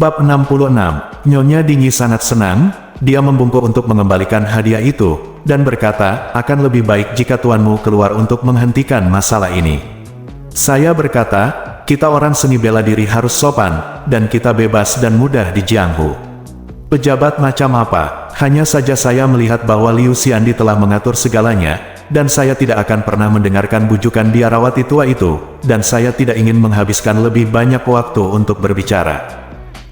Bab 66. Nyonya Dingyi sangat senang, dia membungkuk untuk mengembalikan hadiah itu, dan berkata, akan lebih baik jika tuanmu keluar untuk menghentikan masalah ini. Saya berkata, kita orang seni bela diri harus sopan, dan kita bebas dan mudah di Jianghu. Pejabat macam apa? Hanya saja saya melihat bahwa Liu Xiandi telah mengatur segalanya, dan saya tidak akan pernah mendengarkan bujukan biarawati tua itu, dan saya tidak ingin menghabiskan lebih banyak waktu untuk berbicara.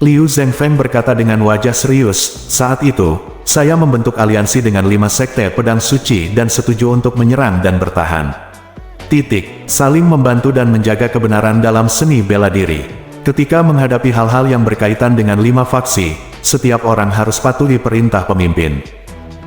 Liu Zhengfeng berkata dengan wajah serius, saat itu, saya membentuk aliansi dengan 5 sekte pedang suci dan setuju untuk menyerang dan bertahan. Saling membantu dan menjaga kebenaran dalam seni bela diri. Ketika menghadapi hal-hal yang berkaitan dengan 5 faksi, setiap orang harus patuhi perintah pemimpin.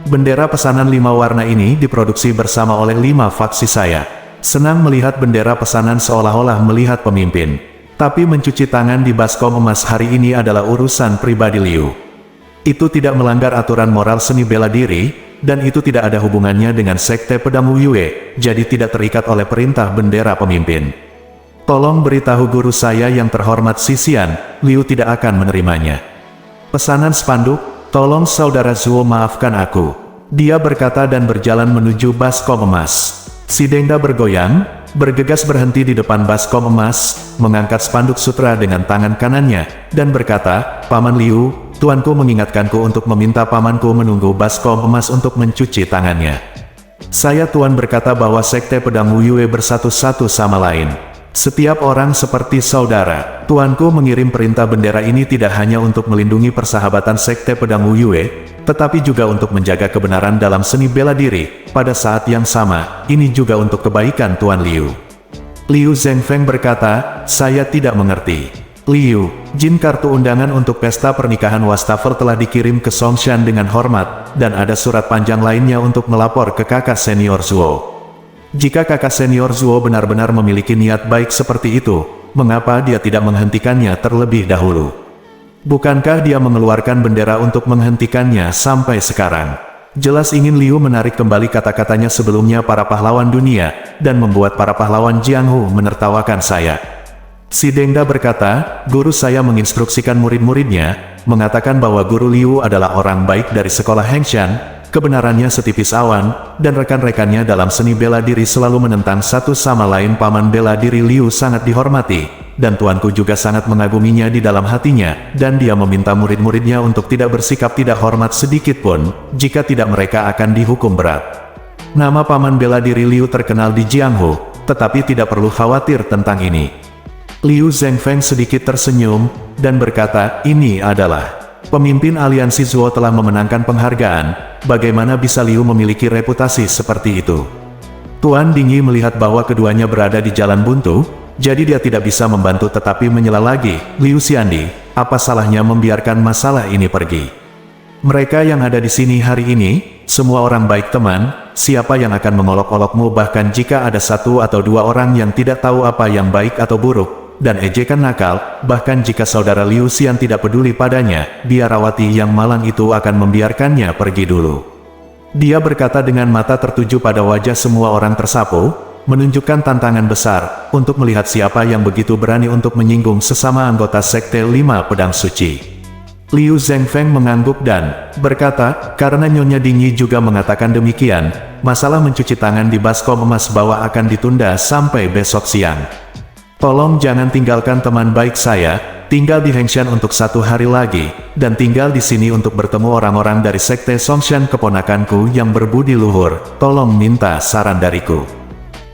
Bendera pesanan 5 warna ini diproduksi bersama oleh 5 faksi saya. Senang melihat bendera pesanan seolah-olah melihat pemimpin. Tapi mencuci tangan di baskom emas hari ini adalah urusan pribadi Liu. Itu tidak melanggar aturan moral seni bela diri, dan itu tidak ada hubungannya dengan sekte pedang Wu Yue, jadi tidak terikat oleh perintah bendera pemimpin. Tolong beritahu guru saya yang terhormat Sisian, Liu tidak akan menerimanya. Pesanan spanduk, tolong saudara Zuo maafkan aku. Dia berkata dan berjalan menuju baskom emas. Si Dengda bergoyang, bergegas berhenti di depan baskom emas, mengangkat spanduk sutra dengan tangan kanannya, dan berkata, Paman Liu, tuanku mengingatkanku untuk meminta pamanku menunggu baskom emas untuk mencuci tangannya. Saya tuan berkata bahwa sekte pedang Wu Yue bersatu-satu sama lain. Setiap orang seperti saudara. Tuanku mengirim perintah bendera ini tidak hanya untuk melindungi persahabatan sekte pedang Wu Yue, tetapi juga untuk menjaga kebenaran dalam seni bela diri. Pada saat yang sama, ini juga untuk kebaikan Tuan Liu. Liu Zhengfeng berkata, saya tidak mengerti. Liu, jin kartu undangan untuk pesta pernikahan wastafel telah dikirim ke Songshan dengan hormat, dan ada surat panjang lainnya untuk melapor ke kakak senior Zuo. Jika kakak senior Zuo benar-benar memiliki niat baik seperti itu, mengapa dia tidak menghentikannya terlebih dahulu? Bukankah dia mengeluarkan bendera untuk menghentikannya sampai sekarang? Jelas ingin Liu menarik kembali kata-katanya sebelumnya para pahlawan dunia, dan membuat para pahlawan Jianghu menertawakan saya. Si Dengda berkata, guru saya menginstruksikan murid-muridnya, mengatakan bahwa guru Liu adalah orang baik dari sekolah Hengshan, kebenarannya setipis awan, dan rekan-rekannya dalam seni bela diri selalu menentang satu sama lain. Paman bela diri Liu sangat dihormati, dan tuanku juga sangat mengaguminya di dalam hatinya, dan dia meminta murid-muridnya untuk tidak bersikap tidak hormat sedikit pun, jika tidak mereka akan dihukum berat. Nama paman bela diri Liu terkenal di Jianghu, tetapi tidak perlu khawatir tentang ini. Liu Zhengfeng sedikit tersenyum, dan berkata, ini adalah pemimpin aliansi Zuo telah memenangkan penghargaan, bagaimana bisa Liu memiliki reputasi seperti itu? Tuan Dingyi melihat bahwa keduanya berada di jalan buntu, jadi dia tidak bisa membantu tetapi menyela lagi, Liu Xiandi, apa salahnya membiarkan masalah ini pergi? Mereka yang ada di sini hari ini, semua orang baik teman, siapa yang akan mengolok-olokmu bahkan jika ada 1 atau 2 orang yang tidak tahu apa yang baik atau buruk, dan ejekan nakal, bahkan jika saudara Liu Xian tidak peduli padanya, biarawati yang malang itu akan membiarkannya pergi dulu. Dia berkata dengan mata tertuju pada wajah semua orang tersapu, menunjukkan tantangan besar, untuk melihat siapa yang begitu berani untuk menyinggung sesama anggota sekte 5 pedang suci. Liu Zhengfeng mengangguk dan berkata, karena Nyonya Dingyi juga mengatakan demikian, masalah mencuci tangan di baskom emas bawah akan ditunda sampai besok siang. Tolong jangan tinggalkan teman baik saya, tinggal di Hengshan untuk 1 hari lagi, dan tinggal di sini untuk bertemu orang-orang dari sekte Songshan keponakanku yang berbudi luhur, tolong minta saran dariku.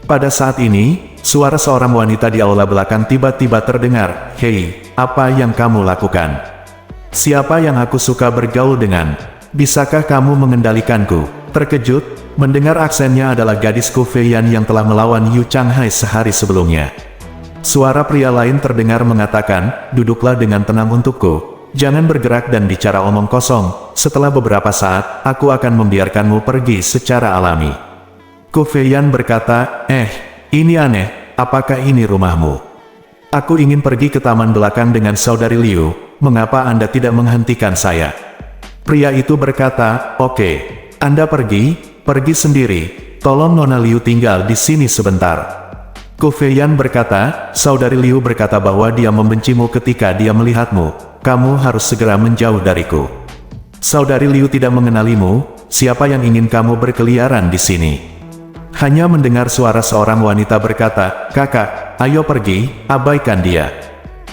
Pada saat ini, suara seorang wanita di aula belakang tiba-tiba terdengar, hei, apa yang kamu lakukan? Siapa yang aku suka bergaul dengan? Bisakah kamu mengendalikanku? Terkejut, mendengar aksennya adalah gadis Ku Feiyan yang telah melawan Yu Changhai sehari sebelumnya. Suara pria lain terdengar mengatakan, duduklah dengan tenang untukku, jangan bergerak dan bicara omong kosong, setelah beberapa saat, aku akan membiarkanmu pergi secara alami. Ku Feiyan berkata, ini aneh, apakah ini rumahmu? Aku ingin pergi ke taman belakang dengan saudari Liu, mengapa Anda tidak menghentikan saya? Pria itu berkata, oke, Anda pergi sendiri, tolong Nona Liu tinggal di sini sebentar. Ku Feiyan berkata, saudari Liu berkata bahwa dia membencimu ketika dia melihatmu. kamu harus segera menjauh dariku. Saudari Liu tidak mengenalimu, siapa yang ingin kamu berkeliaran di sini? Hanya mendengar suara seorang wanita berkata, kakak, ayo pergi, abaikan dia.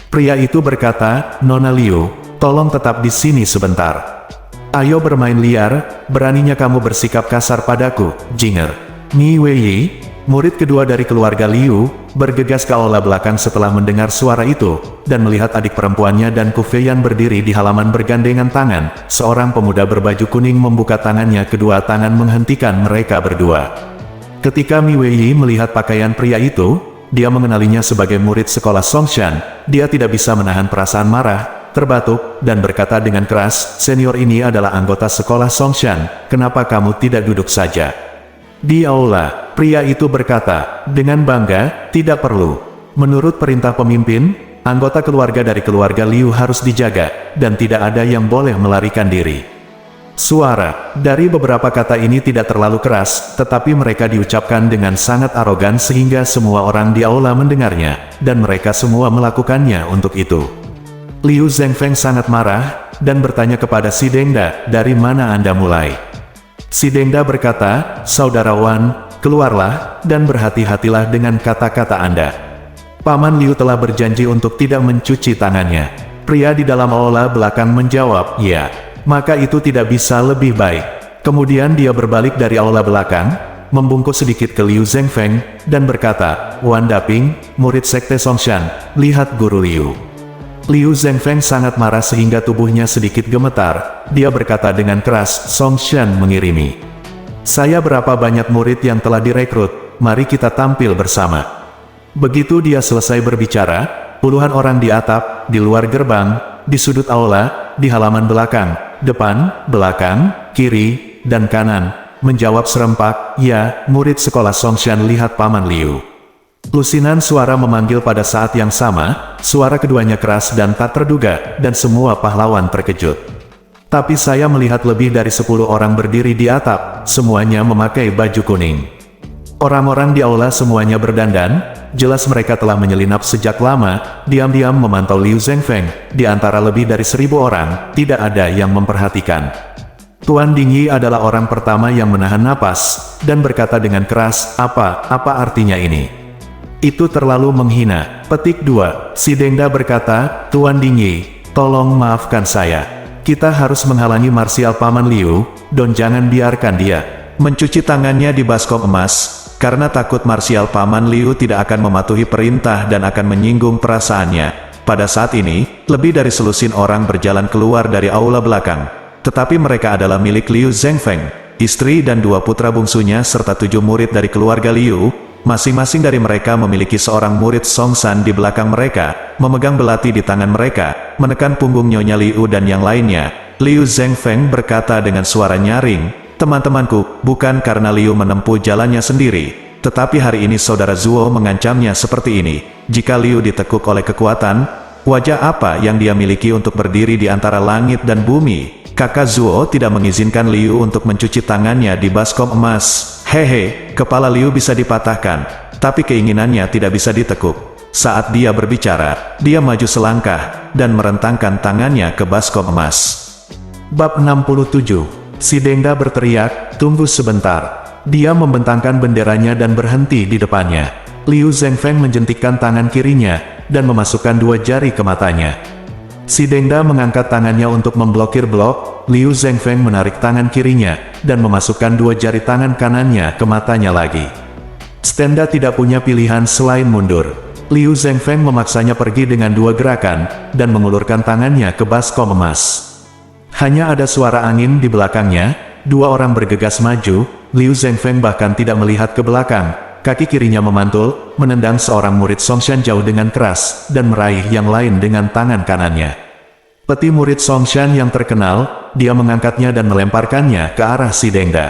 Pria itu berkata, Nona Liu, tolong tetap di sini sebentar. Ayo bermain liar, beraninya kamu bersikap kasar padaku, Jinger. Mi Weiyi, murid kedua dari keluarga Liu, bergegas ke aula belakang setelah mendengar suara itu, dan melihat adik perempuannya dan Ku Feiyan berdiri di halaman bergandengan tangan. Seorang pemuda berbaju kuning membuka tangannya, kedua tangan menghentikan mereka berdua. Ketika Mi Weiyi melihat pakaian pria itu, dia mengenalinya sebagai murid sekolah Songshan. Dia tidak bisa menahan perasaan marah, terbatuk, dan berkata dengan keras, senior ini adalah anggota sekolah Songshan, kenapa kamu tidak duduk saja? Di aula, pria itu berkata, dengan bangga, tidak perlu. Menurut perintah pemimpin, anggota keluarga dari keluarga Liu harus dijaga, dan tidak ada yang boleh melarikan diri. Suara dari beberapa kata ini tidak terlalu keras, tetapi mereka diucapkan dengan sangat arogan sehingga semua orang di aula mendengarnya, dan mereka semua melakukannya untuk itu. Liu Zhengfeng sangat marah, dan bertanya kepada si Dengda, dari mana Anda mulai? Si Dengda berkata, Saudara Wan, keluarlah, dan berhati-hatilah dengan kata-kata Anda. Paman Liu telah berjanji untuk tidak mencuci tangannya. Pria di dalam aula belakang menjawab, ya, maka itu tidak bisa lebih baik. Kemudian dia berbalik dari aula belakang, membungkuk sedikit ke Liu Zhengfeng, dan berkata, Wan Daping, murid sekte Songshan, lihat guru Liu. Liu Zhengfeng sangat marah sehingga tubuhnya sedikit gemetar. Dia berkata dengan keras, Songshan mengirimi. Saya berapa banyak murid yang telah direkrut, mari kita tampil bersama. Begitu dia selesai berbicara, puluhan orang di atap, di luar gerbang, di sudut aula, di halaman belakang, depan, belakang, kiri, dan kanan, menjawab serempak, ya, murid sekolah Songshan lihat Paman Liu. Lusinan suara memanggil pada saat yang sama, suara keduanya keras dan tak terduga, dan semua pahlawan terkejut. Tapi saya melihat lebih dari 10 orang berdiri di atap, semuanya memakai baju kuning. Orang-orang di aula semuanya berdandan, jelas mereka telah menyelinap sejak lama, diam-diam memantau Liu Zhengfeng. Di antara lebih dari 1000 orang, tidak ada yang memperhatikan. Tuan Dingyi adalah orang pertama yang menahan napas, dan berkata dengan keras, apa artinya ini? Itu terlalu menghina. Petik 2. Si Dengda berkata, Tuan Dingyi, tolong maafkan saya. Kita harus menghalangi marsial Paman Liu, dan jangan biarkan dia mencuci tangannya di baskom emas, karena takut marsial Paman Liu tidak akan mematuhi perintah dan akan menyinggung perasaannya. Pada saat ini, lebih dari selusin orang berjalan keluar dari aula belakang. Tetapi mereka adalah milik Liu Zhengfeng, istri dan 2 putra bungsunya serta 7 murid dari keluarga Liu. Masing-masing dari mereka memiliki seorang murid Songshan di belakang mereka, memegang belati di tangan mereka, menekan punggung Nyonya Liu dan yang lainnya. Liu Zhengfeng berkata dengan suara nyaring, teman-temanku, bukan karena Liu menempuh jalannya sendiri, tetapi hari ini Saudara Zuo mengancamnya seperti ini. Jika Liu ditekuk oleh kekuatan, wajah apa yang dia miliki untuk berdiri di antara langit dan bumi? Kakak Zuo tidak mengizinkan Liu untuk mencuci tangannya di baskom emas. Hehe, kepala Liu bisa dipatahkan, tapi keinginannya tidak bisa ditekuk. Saat dia berbicara, dia maju selangkah, dan merentangkan tangannya ke baskom emas. Bab 67. Si Dengda berteriak, tunggu sebentar. Dia membentangkan benderanya dan berhenti di depannya. Liu Zhengfeng menjentikkan tangan kirinya, dan memasukkan 2 jari ke matanya. Si Dengda mengangkat tangannya untuk memblokir blok. Liu Zhengfeng menarik tangan kirinya, dan memasukkan 2 jari tangan kanannya ke matanya lagi. Stenda tidak punya pilihan selain mundur. Liu Zhengfeng memaksanya pergi dengan 2 gerakan, dan mengulurkan tangannya ke baskom emas. Hanya ada suara angin di belakangnya, 2 orang bergegas maju. Liu Zhengfeng bahkan tidak melihat ke belakang. Kaki kirinya memantul, menendang seorang murid Songshan jauh dengan keras, dan meraih yang lain dengan tangan kanannya. Peti murid Songshan yang terkenal, dia mengangkatnya dan melemparkannya ke arah si Dengda.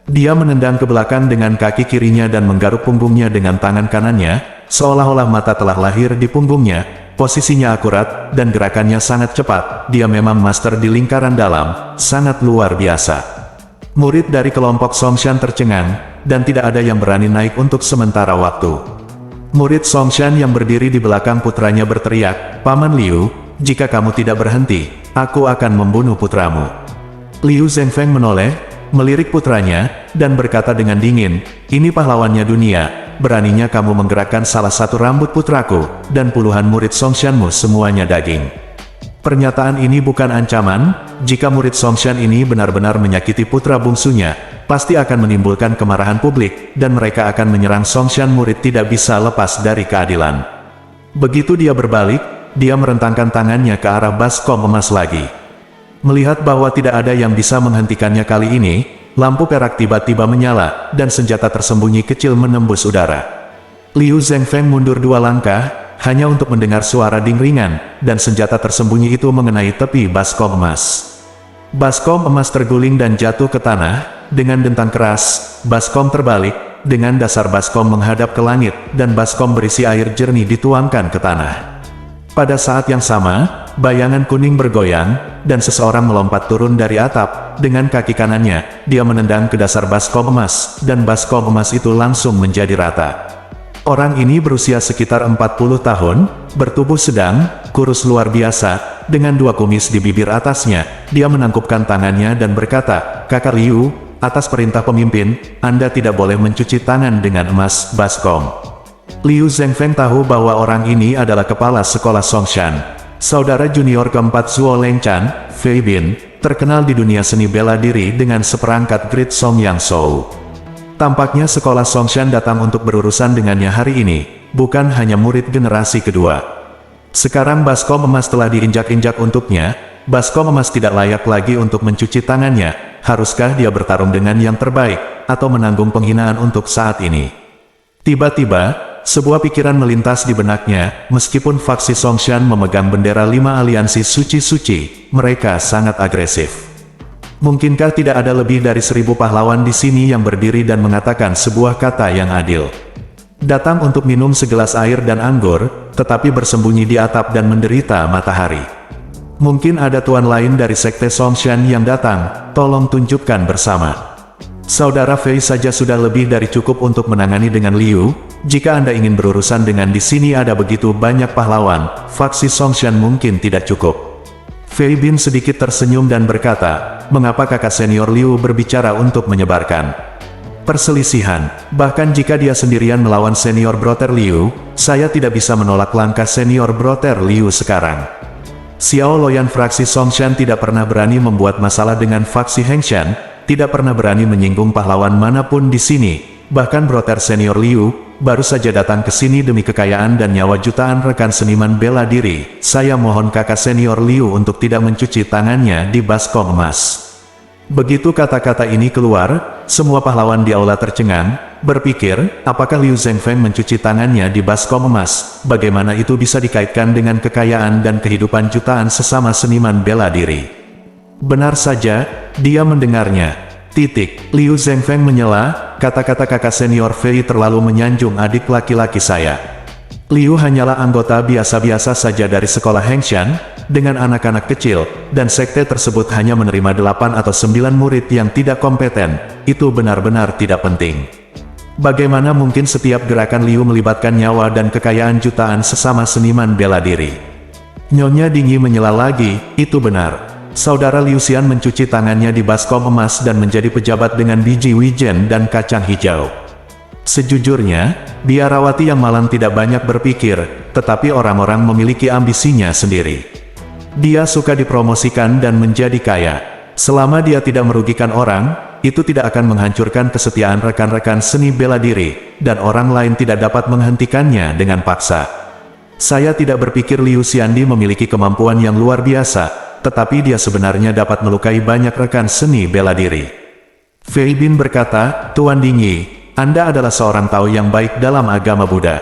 Dia menendang ke belakang dengan kaki kirinya dan menggaruk punggungnya dengan tangan kanannya, seolah-olah mata telah lahir di punggungnya. Posisinya akurat, dan gerakannya sangat cepat. Dia memang master di lingkaran dalam, sangat luar biasa. Murid dari kelompok Songshan tercengang, dan tidak ada yang berani naik untuk sementara waktu. Murid Songshan yang berdiri di belakang putranya berteriak, Paman Liu, jika kamu tidak berhenti, aku akan membunuh putramu." Liu Zhengfeng menoleh, melirik putranya, dan berkata dengan dingin, "Ini pahlawannya dunia, beraninya kamu menggerakkan salah satu rambut putraku, dan puluhan murid Songshanmu semuanya daging." Pernyataan ini bukan ancaman. Jika murid Songshan ini benar-benar menyakiti putra bungsunya, pasti akan menimbulkan kemarahan publik, dan mereka akan menyerang Songshan. Murid tidak bisa lepas dari keadilan. Begitu dia berbalik, dia merentangkan tangannya ke arah baskom emas lagi. Melihat bahwa tidak ada yang bisa menghentikannya kali ini, lampu perak tiba-tiba menyala, dan senjata tersembunyi kecil menembus udara. Liu Zhengfeng mundur 2 langkah, hanya untuk mendengar suara ding ringan, dan senjata tersembunyi itu mengenai tepi baskom emas. Baskom emas terguling dan jatuh ke tanah, dengan dentang keras, baskom terbalik, dengan dasar baskom menghadap ke langit, dan baskom berisi air jernih dituangkan ke tanah. Pada saat yang sama, bayangan kuning bergoyang, dan seseorang melompat turun dari atap, dengan kaki kanannya, dia menendang ke dasar baskom emas, dan baskom emas itu langsung menjadi rata. Orang ini berusia sekitar 40 tahun, bertubuh sedang, kurus luar biasa, dengan 2 kumis di bibir atasnya. Dia menangkupkan tangannya dan berkata, "Kakak Liu, atas perintah pemimpin, Anda tidak boleh mencuci tangan dengan emas baskom." Liu Zhengfeng tahu bahwa orang ini adalah kepala sekolah Songshan. Saudara junior keempat Zhuo Lengchan, Fei Bin, terkenal di dunia seni bela diri dengan seperangkat Great Song Yang Shou. Tampaknya sekolah Songshan datang untuk berurusan dengannya hari ini, bukan hanya murid generasi kedua. Sekarang baskom emas telah diinjak-injak untuknya. Baskom emas tidak layak lagi untuk mencuci tangannya. Haruskah dia bertarung dengan yang terbaik, atau menanggung penghinaan untuk saat ini? Tiba-tiba, sebuah pikiran melintas di benaknya. Meskipun faksi Songshan memegang bendera 5 aliansi suci-suci, mereka sangat agresif. Mungkinkah tidak ada lebih dari 1000 pahlawan di sini yang berdiri dan mengatakan sebuah kata yang adil? Datang untuk minum segelas air dan anggur, tetapi bersembunyi di atap dan menderita matahari. Mungkin ada tuan lain dari sekte Songshan yang datang, tolong tunjukkan bersama. Saudara Fei saja sudah lebih dari cukup untuk menangani dengan Liu. Jika Anda ingin berurusan dengan di sini ada begitu banyak pahlawan, faksi Songshan mungkin tidak cukup. Fei Bin sedikit tersenyum dan berkata, "Mengapa kakak senior Liu berbicara untuk menyebarkan perselisihan? Bahkan jika dia sendirian melawan senior brother Liu, saya tidak bisa menolak langkah senior brother Liu sekarang." Xiao Loyan fraksi Songshan tidak pernah berani membuat masalah dengan faksi Hengshan, tidak pernah berani menyinggung pahlawan manapun di sini. Bahkan brother senior Liu baru saja datang ke sini demi kekayaan dan nyawa jutaan rekan seniman bela diri. Saya mohon kakak senior Liu untuk tidak mencuci tangannya di baskom emas. Begitu kata-kata ini keluar, semua pahlawan di aula tercengang, berpikir, apakah Liu Zhengfeng mencuci tangannya di baskom emas? Bagaimana itu bisa dikaitkan dengan kekayaan dan kehidupan jutaan sesama seniman bela diri? Benar saja, dia mendengarnya. Liu Zhengfeng menyela, kata-kata kakak senior Fei terlalu menyanjung adik laki-laki saya. Liu hanyalah anggota biasa-biasa saja dari sekolah Hengshan, dengan anak-anak kecil, dan sekte tersebut hanya menerima 8 atau 9 murid yang tidak kompeten. Itu benar-benar tidak penting. Bagaimana mungkin setiap gerakan Liu melibatkan nyawa dan kekayaan jutaan sesama seniman bela diri? Nyonya Dingyi menyela lagi, itu benar. Saudara Liu Xian mencuci tangannya di baskom emas dan menjadi pejabat dengan biji wijen dan kacang hijau. Sejujurnya, biarawati yang malang tidak banyak berpikir, tetapi orang-orang memiliki ambisinya sendiri. Dia suka dipromosikan dan menjadi kaya. Selama dia tidak merugikan orang, itu tidak akan menghancurkan kesetiaan rekan-rekan seni bela diri, dan orang lain tidak dapat menghentikannya dengan paksa. Saya tidak berpikir Liu Xiandi memiliki kemampuan yang luar biasa, tetapi dia sebenarnya dapat melukai banyak rekan seni bela diri. Fei Bin berkata, Tuan Dingyi, Anda adalah seorang Tao yang baik dalam agama Buddha.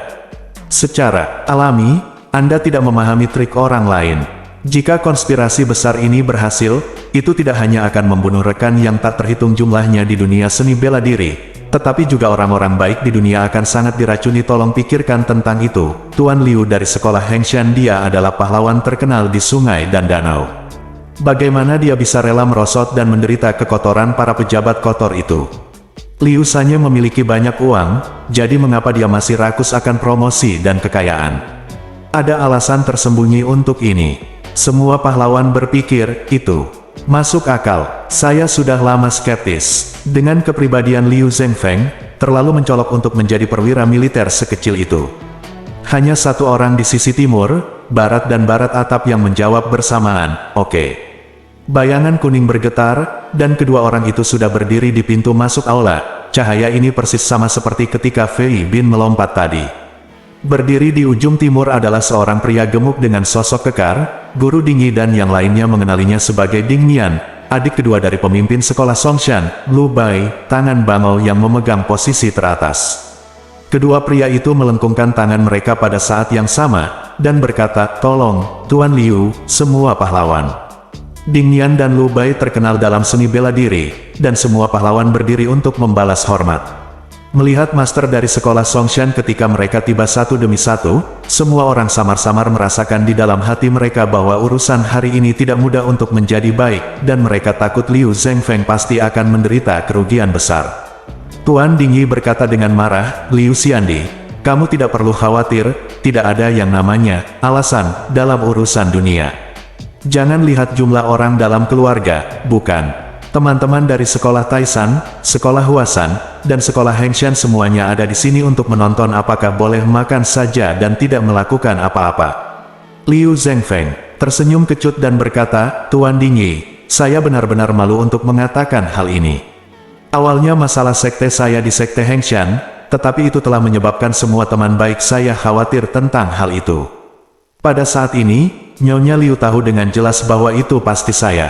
Secara alami, Anda tidak memahami trik orang lain. Jika konspirasi besar ini berhasil, itu tidak hanya akan membunuh rekan yang tak terhitung jumlahnya di dunia seni bela diri, tetapi juga orang-orang baik di dunia akan sangat diracuni. Tolong pikirkan tentang itu. Tuan Liu dari sekolah Hengshan, dia adalah pahlawan terkenal di sungai dan danau. Bagaimana dia bisa rela merosot dan menderita kekotoran para pejabat kotor itu? Liu Sanya memiliki banyak uang, jadi mengapa dia masih rakus akan promosi dan kekayaan? Ada alasan tersembunyi untuk ini. Semua pahlawan berpikir, itu masuk akal. Saya sudah lama skeptis dengan kepribadian Liu Zhengfeng, terlalu mencolok untuk menjadi perwira militer sekecil itu. Hanya satu orang di sisi timur, barat dan barat atap yang menjawab bersamaan, oke. Bayangan kuning bergetar, dan kedua orang itu sudah berdiri di pintu masuk aula. Cahaya ini persis sama seperti ketika Fei Bin melompat tadi. Berdiri di ujung timur adalah seorang pria gemuk dengan sosok kekar, guru Dingyi dan yang lainnya mengenalinya sebagai Ding Nian, adik kedua dari pemimpin sekolah Songshan, Lu Bai, tangan bangau yang memegang posisi teratas. Kedua pria itu melengkungkan tangan mereka pada saat yang sama, dan berkata, tolong, Tuan Liu, semua pahlawan. Ding Nian dan Lu Bai terkenal dalam seni bela diri, dan semua pahlawan berdiri untuk membalas hormat. Melihat master dari sekolah Songshan ketika mereka tiba satu demi satu, semua orang samar-samar merasakan di dalam hati mereka bahwa urusan hari ini tidak mudah untuk menjadi baik, dan mereka takut Liu Zhengfeng pasti akan menderita kerugian besar. Tuan Dingyi berkata dengan marah, Liu Xiandi, kamu tidak perlu khawatir, tidak ada yang namanya alasan dalam urusan dunia. Jangan lihat jumlah orang dalam keluarga, bukan. Teman-teman dari sekolah Taisan, sekolah Huasan, dan sekolah Hengshan semuanya ada di sini untuk menonton apakah boleh makan saja dan tidak melakukan apa-apa. Liu Zhengfeng tersenyum kecut dan berkata, Tuan Dingyi, saya benar-benar malu untuk mengatakan hal ini. Awalnya masalah sekte saya di sekte Hengshan, tetapi itu telah menyebabkan semua teman baik saya khawatir tentang hal itu. Pada saat ini, Nyonya Liu tahu dengan jelas bahwa itu pasti saya.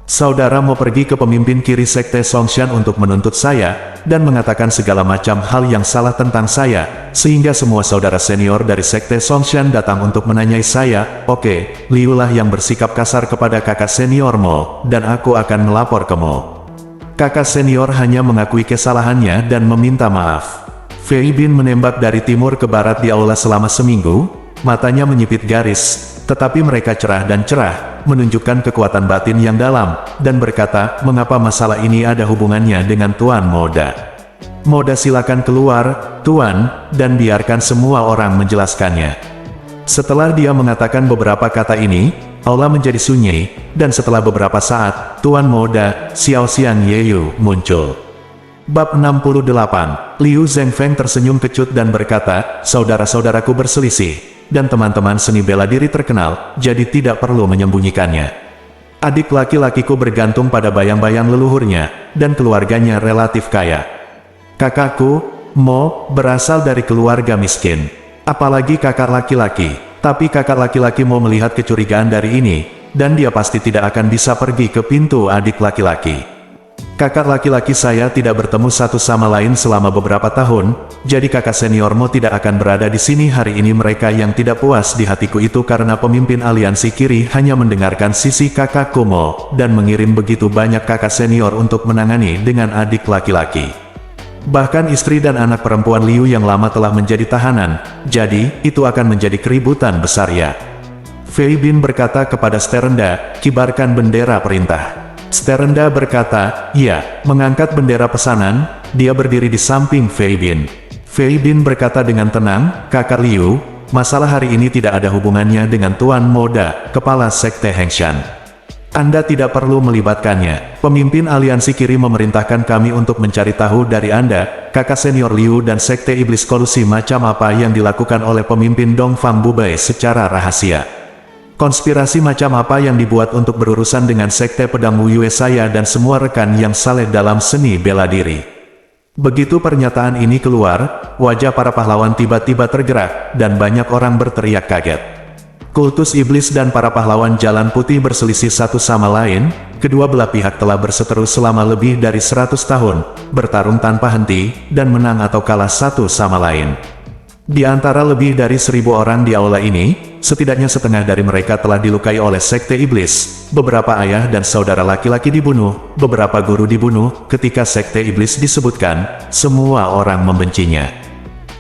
Saudara mau pergi ke pemimpin kiri sekte Songshan untuk menuntut saya, dan mengatakan segala macam hal yang salah tentang saya, sehingga semua saudara senior dari sekte Songshan datang untuk menanyai saya, oke, Liu lah yang bersikap kasar kepada kakak senior Mo, dan aku akan melapor ke Mo. Kakak senior hanya mengakui kesalahannya dan meminta maaf. Fei Bin menembak dari timur ke barat di aula selama seminggu, matanya menyipit garis, tetapi mereka cerah dan cerah, menunjukkan kekuatan batin yang dalam, dan berkata, mengapa masalah ini ada hubungannya dengan Tuan Moda. Moda silakan keluar, Tuan, dan biarkan semua orang menjelaskannya. Setelah dia mengatakan beberapa kata ini, aula menjadi sunyi, dan setelah beberapa saat, Tuan Moda, Xiao Xiang Yeyu, muncul. Bab 68, Liu Zhengfeng tersenyum kecut dan berkata, saudara-saudaraku berselisih, dan teman-teman seni bela diri terkenal, jadi tidak perlu menyembunyikannya. Adik laki-lakiku bergantung pada bayang-bayang leluhurnya, dan keluarganya relatif kaya. Kakakku, Mo, berasal dari keluarga miskin. Apalagi kakak laki-laki, tapi kakak laki-laki Mo melihat kecurigaan dari ini, dan dia pasti tidak akan bisa pergi ke pintu adik laki-laki. Kakak laki-laki saya tidak bertemu satu sama lain selama beberapa tahun, jadi kakak senior Mo tidak akan berada di sini hari ini. Mereka yang tidak puas di hatiku itu karena pemimpin aliansi kiri hanya mendengarkan sisi kakakku Mo, dan mengirim begitu banyak kakak senior untuk menangani dengan adik laki-laki. Bahkan istri dan anak perempuan Liu yang lama telah menjadi tahanan, jadi itu akan menjadi keributan besar ya. Fei Bin berkata kepada Sterenda, kibarkan bendera perintah. Sterenda berkata, iya, mengangkat bendera pesanan. Dia berdiri di samping Fei Bin. Fei Bin berkata dengan tenang, kakak Liu, masalah hari ini tidak ada hubungannya dengan Tuan Moda, kepala sekte Hengshan. Anda tidak perlu melibatkannya. Pemimpin aliansi kiri memerintahkan kami untuk mencari tahu dari Anda, kakak senior Liu dan sekte iblis kolusi macam apa yang dilakukan oleh pemimpin Dongfang Bubai secara rahasia. Konspirasi macam apa yang dibuat untuk berurusan dengan sekte pedang Wu Yue saya dan semua rekan yang saleh dalam seni bela diri. Begitu pernyataan ini keluar, wajah para pahlawan tiba-tiba tergerak, dan banyak orang berteriak kaget. Kultus iblis dan para pahlawan jalan putih berselisih satu sama lain, kedua belah pihak telah berseteru selama lebih dari 100 tahun, bertarung tanpa henti, dan menang atau kalah satu sama lain. Di antara lebih dari 1000 orang di aula ini, setidaknya setengah dari mereka telah dilukai oleh sekte iblis. Beberapa ayah dan saudara laki-laki dibunuh, beberapa guru dibunuh. Ketika sekte iblis disebutkan, semua orang membencinya.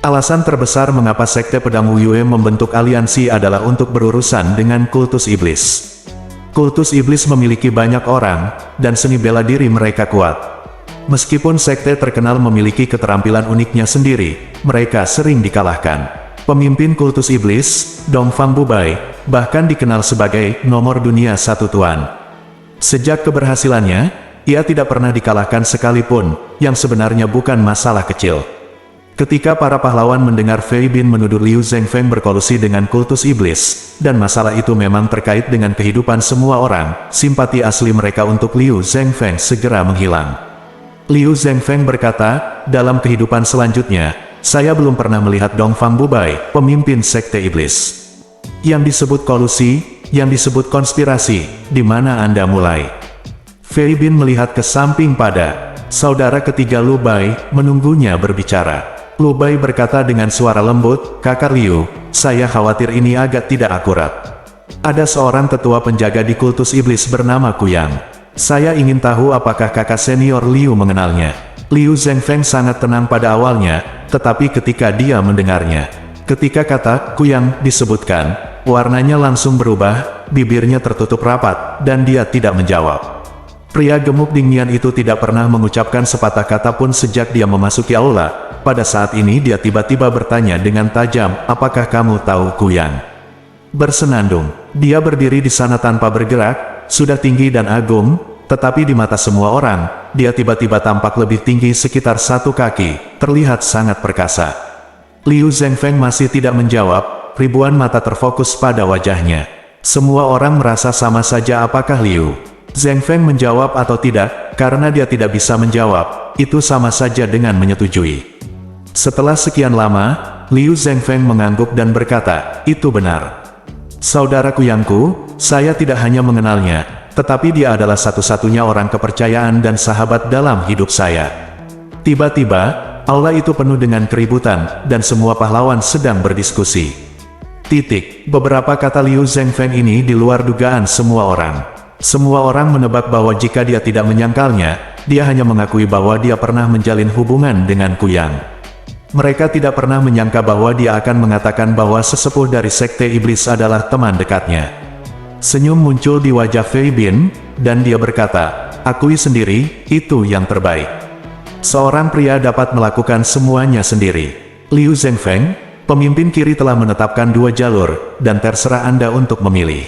Alasan terbesar mengapa sekte pedang Wu Yue membentuk aliansi adalah untuk berurusan dengan kultus iblis. Kultus iblis memiliki banyak orang, dan seni bela diri mereka kuat. Meskipun sekte terkenal memiliki keterampilan uniknya sendiri, mereka sering dikalahkan. Pemimpin kultus iblis, Dongfang Bubai, bahkan dikenal sebagai nomor dunia 1 tuan. Sejak keberhasilannya, ia tidak pernah dikalahkan sekalipun, yang sebenarnya bukan masalah kecil. Ketika para pahlawan mendengar Fei Bin menuduh Liu Zhengfeng berkolusi dengan kultus iblis, dan masalah itu memang terkait dengan kehidupan semua orang, simpati asli mereka untuk Liu Zhengfeng segera menghilang. Liu Zhengfeng berkata, dalam kehidupan selanjutnya, saya belum pernah melihat Dongfang Bubai, pemimpin sekte iblis. Yang disebut kolusi, yang disebut konspirasi, di mana Anda mulai? Fei Bin melihat ke samping pada saudara ketiga Lu Bai, menunggunya berbicara. Lu Bai berkata dengan suara lembut, Kakak Liu, saya khawatir ini agak tidak akurat. Ada seorang tetua penjaga di kultus iblis bernama Kuyang. Saya ingin tahu apakah kakak senior Liu mengenalnya. Liu Zhengfeng sangat tenang pada awalnya, tetapi ketika dia mendengarnya, ketika kata Kuyang disebutkan, warnanya langsung berubah, bibirnya tertutup rapat, dan dia tidak menjawab. Pria gemuk dingin itu tidak pernah mengucapkan sepatah kata pun sejak dia memasuki aula. Pada saat ini dia tiba-tiba bertanya dengan tajam, apakah kamu tahu Kuyang? Bersenandung, dia berdiri di sana tanpa bergerak, sudah tinggi dan agung, tetapi di mata semua orang, dia tiba-tiba tampak lebih tinggi sekitar 1 kaki, terlihat sangat perkasa. Liu Zhengfeng masih tidak menjawab, ribuan mata terfokus pada wajahnya. Semua orang merasa sama saja apakah Liu Zhengfeng menjawab atau tidak, karena dia tidak bisa menjawab, itu sama saja dengan menyetujui. Setelah sekian lama, Liu Zhengfeng mengangguk dan berkata, itu benar. Saudara Kuyangku, saya tidak hanya mengenalnya, tetapi dia adalah satu-satunya orang kepercayaan dan sahabat dalam hidup saya. Tiba-tiba, aula itu penuh dengan keributan, dan semua pahlawan sedang berdiskusi. Beberapa kata Liu Zhengfeng ini di luar dugaan semua orang. Semua orang menebak bahwa jika dia tidak menyangkalnya, dia hanya mengakui bahwa dia pernah menjalin hubungan dengan Kuyang. Mereka tidak pernah menyangka bahwa dia akan mengatakan bahwa sesepuh dari sekte iblis adalah teman dekatnya. Senyum muncul di wajah Fei Bin, dan dia berkata, akui sendiri, itu yang terbaik. Seorang pria dapat melakukan semuanya sendiri. Liu Zhengfeng, pemimpin kiri telah menetapkan 2 jalur, dan terserah Anda untuk memilih.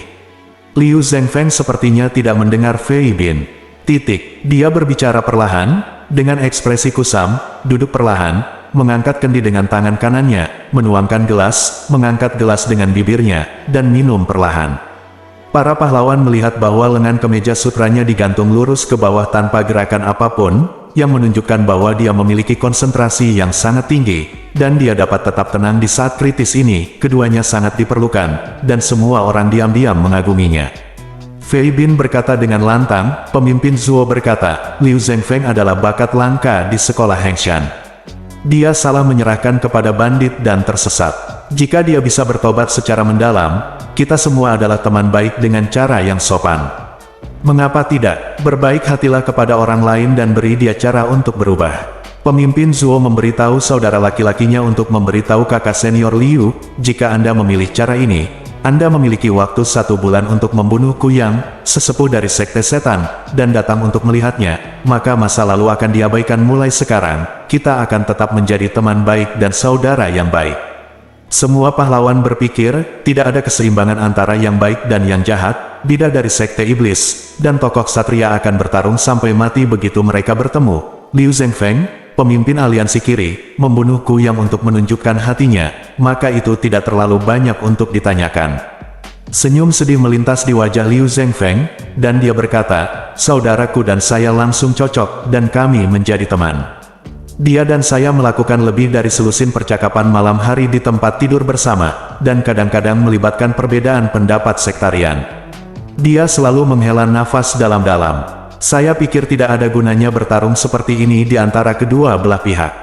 Liu Zhengfeng sepertinya tidak mendengar Fei Bin. Dia berbicara perlahan, dengan ekspresi kusam, duduk perlahan, mengangkat kendi dengan tangan kanannya, menuangkan gelas, mengangkat gelas dengan bibirnya, dan minum perlahan. Para pahlawan melihat bahwa lengan kemeja sutranya digantung lurus ke bawah tanpa gerakan apapun, yang menunjukkan bahwa dia memiliki konsentrasi yang sangat tinggi, dan dia dapat tetap tenang di saat kritis ini. Keduanya sangat diperlukan, dan semua orang diam-diam mengaguminya. Fei Bin berkata dengan lantang, pemimpin Zuo berkata, Liu Zhengfeng adalah bakat langka di sekolah Hengshan. Dia salah menyerahkan kepada bandit dan tersesat. Jika dia bisa bertobat secara mendalam, kita semua adalah teman baik dengan cara yang sopan. Mengapa tidak? Berbaik hatilah kepada orang lain dan beri dia cara untuk berubah. Pemimpin Zuo memberitahu saudara laki-lakinya untuk memberitahu kakak senior Liu, jika Anda memilih cara ini, Anda memiliki waktu 1 bulan untuk membunuh Kuyang, sesepuh dari sekte setan, dan datang untuk melihatnya, maka masa lalu akan diabaikan mulai sekarang, kita akan tetap menjadi teman baik dan saudara yang baik. Semua pahlawan berpikir, tidak ada keseimbangan antara yang baik dan yang jahat, bidadari sekte iblis, dan tokoh ksatria akan bertarung sampai mati begitu mereka bertemu. Liu Zhengfeng, pemimpin aliansi kiri, membunuh Kuyang untuk menunjukkan hatinya, maka itu tidak terlalu banyak untuk ditanyakan. Senyum sedih melintas di wajah Liu Zhengfeng, dan dia berkata, saudaraku dan saya langsung cocok, dan kami menjadi teman. Dia dan saya melakukan lebih dari selusin percakapan malam hari di tempat tidur bersama, dan kadang-kadang melibatkan perbedaan pendapat sektarian. Dia selalu menghela nafas dalam-dalam. Saya pikir tidak ada gunanya bertarung seperti ini di antara kedua belah pihak.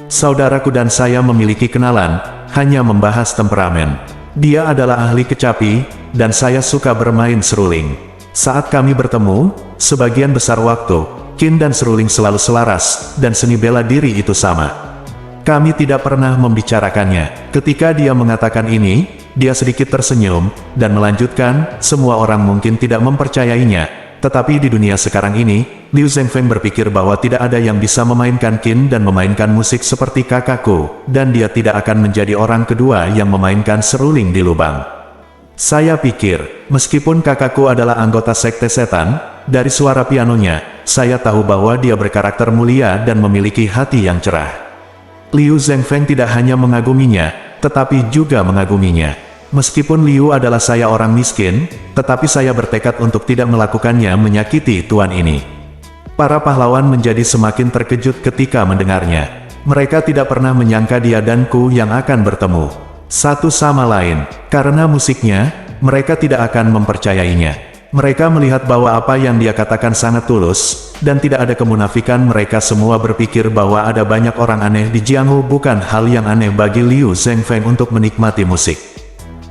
Saudaraku dan saya memiliki kenalan, hanya membahas temperamen. Dia adalah ahli kecapi, dan saya suka bermain seruling. Saat kami bertemu, sebagian besar waktu, Qin dan seruling selalu selaras, dan seni bela diri itu sama. Kami tidak pernah membicarakannya. Ketika dia mengatakan ini, dia sedikit tersenyum, dan melanjutkan, semua orang mungkin tidak mempercayainya. Tetapi di dunia sekarang ini, Liu Zhengfeng berpikir bahwa tidak ada yang bisa memainkan Qin dan memainkan musik seperti kakakku, dan dia tidak akan menjadi orang kedua yang memainkan seruling di lubang. Saya pikir, meskipun kakakku adalah anggota sekte setan, dari suara pianonya, saya tahu bahwa dia berkarakter mulia dan memiliki hati yang cerah. Liu Zhengfeng tidak hanya mengaguminya, tetapi juga mengaguminya. Meskipun Liu adalah saya orang miskin, tetapi saya bertekad untuk tidak melakukannya menyakiti tuan ini. Para pahlawan menjadi semakin terkejut ketika mendengarnya. Mereka tidak pernah menyangka dia dan Ku yang akan bertemu satu sama lain. Karena musiknya, mereka tidak akan mempercayainya. Mereka melihat bahwa apa yang dia katakan sangat tulus, dan tidak ada kemunafikan. Mereka semua berpikir bahwa ada banyak orang aneh di Jianghu. Bukan hal yang aneh bagi Liu Zhengfeng untuk menikmati musik.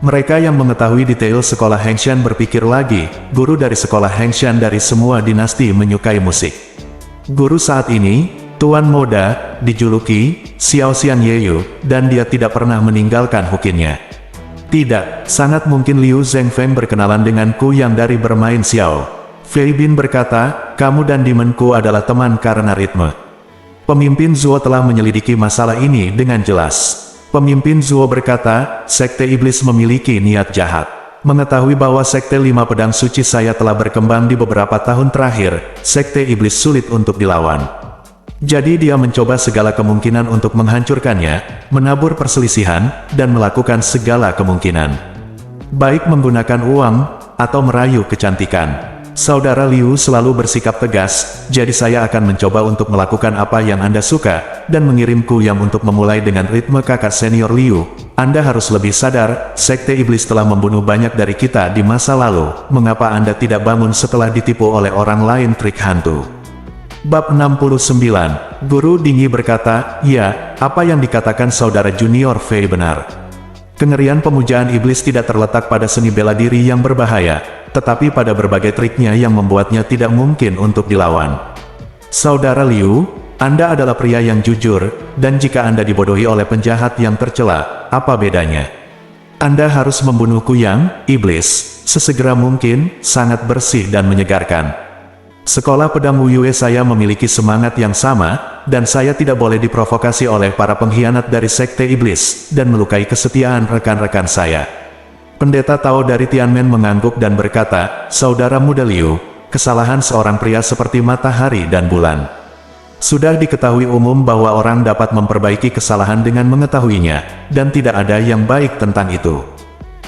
Mereka yang mengetahui detail sekolah Hengshan berpikir lagi, guru dari sekolah Hengshan dari semua dinasti menyukai musik. Guru saat ini, Tuan Moda, dijuluki Xiao Xian Yeyu, dan dia tidak pernah meninggalkan hukinnya. Tidak, sangat mungkin Liu Zhengfeng berkenalan dengan Ku yang dari bermain Xiao. Fei Bin berkata, kamu dan Demon Ku adalah teman karena ritme. Pemimpin Zuo telah menyelidiki masalah ini dengan jelas. Pemimpin Zuo berkata, Sekte Iblis memiliki niat jahat. Mengetahui bahwa Sekte Lima Pedang Suci saya telah berkembang di beberapa tahun terakhir, Sekte Iblis sulit untuk dilawan. Jadi dia mencoba segala kemungkinan untuk menghancurkannya, menabur perselisihan, dan melakukan segala kemungkinan. Baik menggunakan uang, atau merayu kecantikan. Saudara Liu selalu bersikap tegas, jadi saya akan mencoba untuk melakukan apa yang Anda suka, dan mengirimku yang untuk memulai dengan ritme kakak senior Liu. Anda harus lebih sadar, Sekte Iblis telah membunuh banyak dari kita di masa lalu. Mengapa Anda tidak bangun setelah ditipu oleh orang lain trik hantu? Bab 69, Guru Dingyi berkata, ya, apa yang dikatakan saudara junior Fei benar. Kengerian pemujaan iblis tidak terletak pada seni bela diri yang berbahaya, tetapi pada berbagai triknya yang membuatnya tidak mungkin untuk dilawan. Saudara Liu, Anda adalah pria yang jujur, dan jika Anda dibodohi oleh penjahat yang tercela, apa bedanya? Anda harus membunuh Kuyang, iblis, sesegera mungkin, sangat bersih dan menyegarkan. Sekolah pedang Wu Yue saya memiliki semangat yang sama, dan saya tidak boleh diprovokasi oleh para pengkhianat dari Sekte Iblis, dan melukai kesetiaan rekan-rekan saya. Pendeta Tao dari Tianmen mengangguk dan berkata, Saudara muda Liu, kesalahan seorang pria seperti matahari dan bulan. Sudah diketahui umum bahwa orang dapat memperbaiki kesalahan dengan mengetahuinya, dan tidak ada yang baik tentang itu.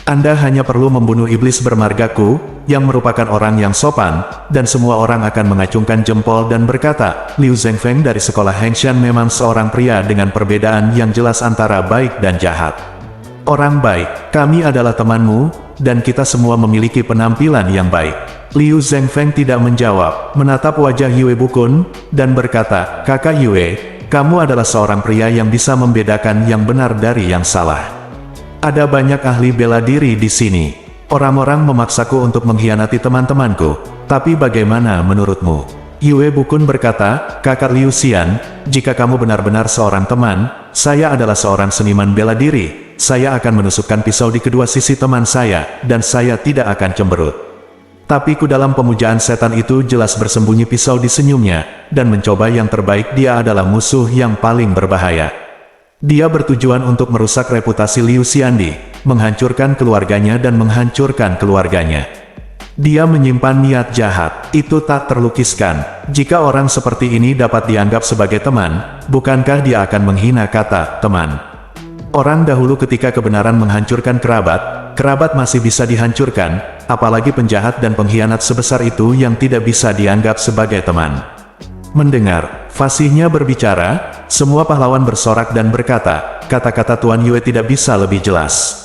Anda hanya perlu membunuh iblis bermargaku, yang merupakan orang yang sopan, dan semua orang akan mengacungkan jempol dan berkata, Liu Zhengfeng dari sekolah Hengshan memang seorang pria dengan perbedaan yang jelas antara baik dan jahat. Orang baik, kami adalah temanmu, dan kita semua memiliki penampilan yang baik. Liu Zhengfeng tidak menjawab, menatap wajah Yue Bukun, dan berkata, Kakak Yue, kamu adalah seorang pria yang bisa membedakan yang benar dari yang salah. Ada banyak ahli bela diri di sini. Orang-orang memaksaku untuk mengkhianati teman-temanku. Tapi bagaimana menurutmu? Yue Bukun berkata, Kakak Liu Xian, jika kamu benar-benar seorang teman, saya adalah seorang seniman bela diri. Saya akan menusukkan pisau di kedua sisi teman saya, dan saya tidak akan cemberut. Tapi ku dalam pemujaan setan itu jelas bersembunyi pisau di senyumnya, dan mencoba yang terbaik. Dia adalah musuh yang paling berbahaya. Dia bertujuan untuk merusak reputasi Liu Xiandi, menghancurkan keluarganya dan menghancurkan keluarganya. Dia menyimpan niat jahat, itu tak terlukiskan. Jika orang seperti ini dapat dianggap sebagai teman, bukankah dia akan menghina kata teman? Orang dahulu ketika kebenaran menghancurkan kerabat masih bisa dihancurkan, apalagi penjahat dan pengkhianat sebesar itu yang tidak bisa dianggap sebagai teman. Mendengar fasihnya berbicara, semua pahlawan bersorak dan berkata, kata-kata Tuan Yue tidak bisa lebih jelas.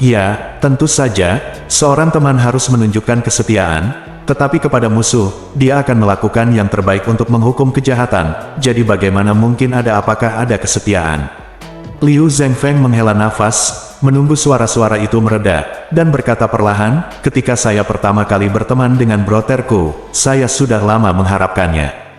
Ya, tentu saja, seorang teman harus menunjukkan kesetiaan, tetapi kepada musuh, dia akan melakukan yang terbaik untuk menghukum kejahatan, jadi bagaimana mungkin apakah ada kesetiaan? Liu Zhengfeng menghela nafas, menunggu suara-suara itu mereda, dan berkata perlahan, ketika saya pertama kali berteman dengan broterku, saya sudah lama mengharapkannya.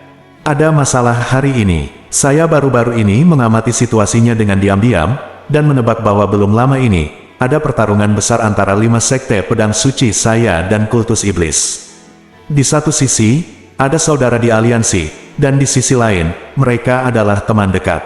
Ada masalah hari ini. Saya baru-baru ini mengamati situasinya dengan diam-diam, dan menebak bahwa belum lama ini, ada pertarungan besar antara 5 sekte pedang suci saya dan kultus iblis. Di satu sisi, ada saudara di aliansi, dan di sisi lain, mereka adalah teman dekat.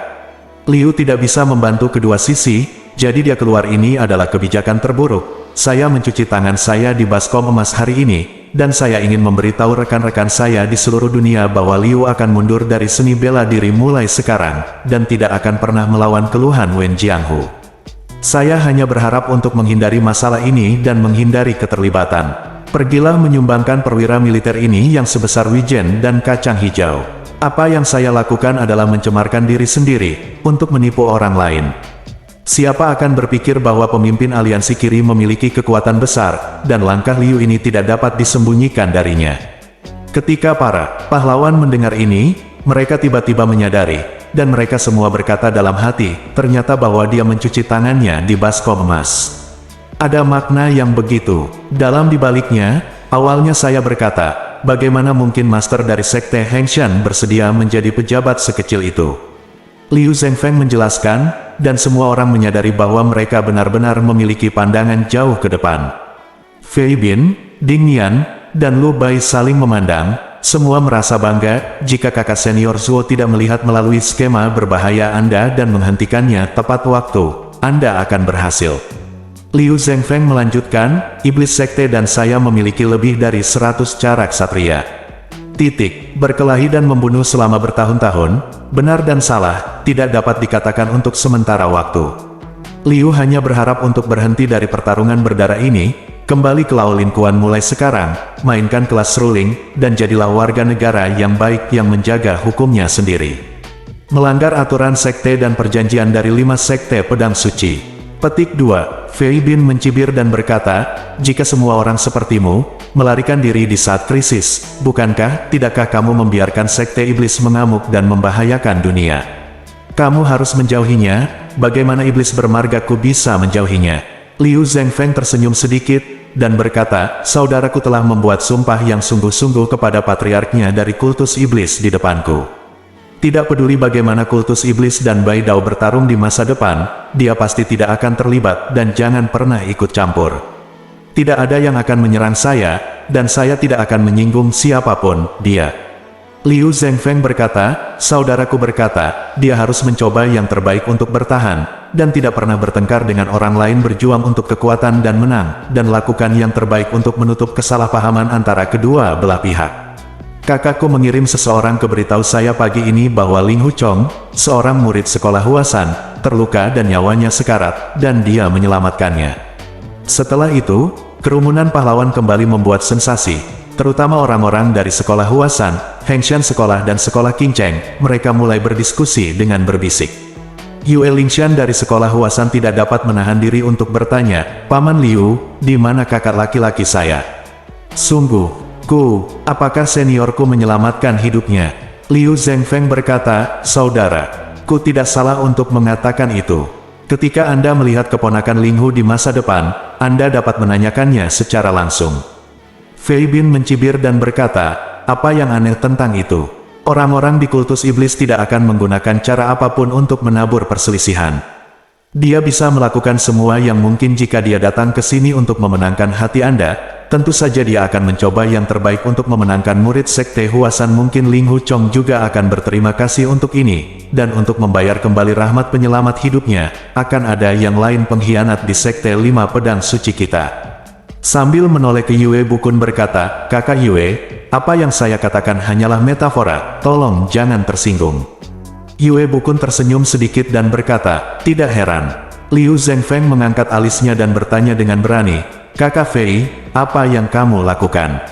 Liu tidak bisa membantu kedua sisi, jadi dia keluar. Ini adalah kebijakan terburuk. saya mencuci tangan saya di baskom emas hari ini, dan saya ingin memberitahu rekan-rekan saya di seluruh dunia bahwa Liu akan mundur dari seni bela diri mulai sekarang, dan tidak akan pernah melawan keluhan Wen Jianghu. Saya hanya berharap untuk menghindari masalah ini dan menghindari keterlibatan. Pergilah menyumbangkan perwira militer ini yang sebesar wijen dan kacang hijau. Apa yang saya lakukan adalah mencemarkan diri sendiri, untuk menipu orang lain. Siapa akan berpikir bahwa pemimpin aliansi kiri memiliki kekuatan besar, dan langkah Liu ini tidak dapat disembunyikan darinya. Ketika para pahlawan mendengar ini, mereka tiba-tiba menyadari, dan mereka semua berkata dalam hati, ternyata bahwa dia mencuci tangannya di baskom emas. Ada makna yang begitu dalam dibaliknya. Awalnya saya berkata, bagaimana mungkin master dari sekte Hengshan bersedia menjadi pejabat sekecil itu? Liu Zhengfeng menjelaskan, dan semua orang menyadari bahwa mereka benar-benar memiliki pandangan jauh ke depan. Fei Bin, Ding Nian, dan Lu Bai saling memandang, semua merasa bangga jika kakak senior Zuo tidak melihat melalui skema berbahaya Anda dan menghentikannya tepat waktu. Anda akan berhasil. Liu Zhengfeng melanjutkan, iblis sekte dan saya memiliki lebih dari 100 cara ksatria. Berkelahi dan membunuh selama bertahun-tahun, benar dan salah, tidak dapat dikatakan untuk sementara waktu. Liu hanya berharap untuk berhenti dari pertarungan berdarah ini, kembali ke Laolin Kuan mulai sekarang, mainkan kelas ruling, dan jadilah warga negara yang baik yang menjaga hukumnya sendiri. Melanggar aturan sekte dan perjanjian dari 5 sekte pedang suci. Petik 2. Fei Bin mencibir dan berkata, jika semua orang sepertimu, melarikan diri di saat krisis, tidakkah kamu membiarkan sekte iblis mengamuk dan membahayakan dunia? Kamu harus menjauhinya, bagaimana iblis bermargaku bisa menjauhinya? Liu Zhengfeng tersenyum sedikit, dan berkata, saudaraku telah membuat sumpah yang sungguh-sungguh kepada patriarknya dari kultus iblis di depanku. Tidak peduli bagaimana kultus iblis dan Bai Dao bertarung di masa depan, dia pasti tidak akan terlibat dan jangan pernah ikut campur. Tidak ada yang akan menyerang saya, dan saya tidak akan menyinggung siapapun, dia. Liu Zhengfeng berkata, saudaraku berkata, dia harus mencoba yang terbaik untuk bertahan, dan tidak pernah bertengkar dengan orang lain berjuang untuk kekuatan dan menang, dan lakukan yang terbaik untuk menutup kesalahpahaman antara kedua belah pihak. Kakakku mengirim seseorang ke beritahu saya pagi ini bahwa Ling Huchong, seorang murid sekolah Huasan, terluka dan nyawanya sekarat, dan dia menyelamatkannya. Setelah itu, kerumunan pahlawan kembali membuat sensasi, terutama orang-orang dari sekolah Huasan, Hengshan Sekolah dan sekolah Qingcheng. Mereka mulai berdiskusi dengan berbisik. Yue Lingshan dari sekolah Huasan tidak dapat menahan diri untuk bertanya, Paman Liu, di mana kakak laki-laki saya? Sungguh, apakah seniorku menyelamatkan hidupnya? Liu Zhengfeng berkata, saudara, ku tidak salah untuk mengatakan itu. Ketika Anda melihat keponakan Ling Hu di masa depan, Anda dapat menanyakannya secara langsung. Fei Bin mencibir dan berkata, apa yang aneh tentang itu? Orang-orang di kultus iblis tidak akan menggunakan cara apapun untuk menabur perselisihan. Dia bisa melakukan semua yang mungkin jika dia datang ke sini untuk memenangkan hati Anda. Tentu saja dia akan mencoba yang terbaik untuk memenangkan murid sekte Huasan. Mungkin Ling Huchong juga akan berterima kasih untuk ini, dan untuk membayar kembali rahmat penyelamat hidupnya, akan ada yang lain pengkhianat di sekte 5 pedang suci kita. Sambil menoleh ke Yue Bukun berkata, kakak Yue, apa yang saya katakan hanyalah metafora, tolong jangan tersinggung. Yue Bukun tersenyum sedikit dan berkata, tidak heran. Liu Zhengfeng mengangkat alisnya dan bertanya dengan berani, kakak Fei, apa yang kamu lakukan?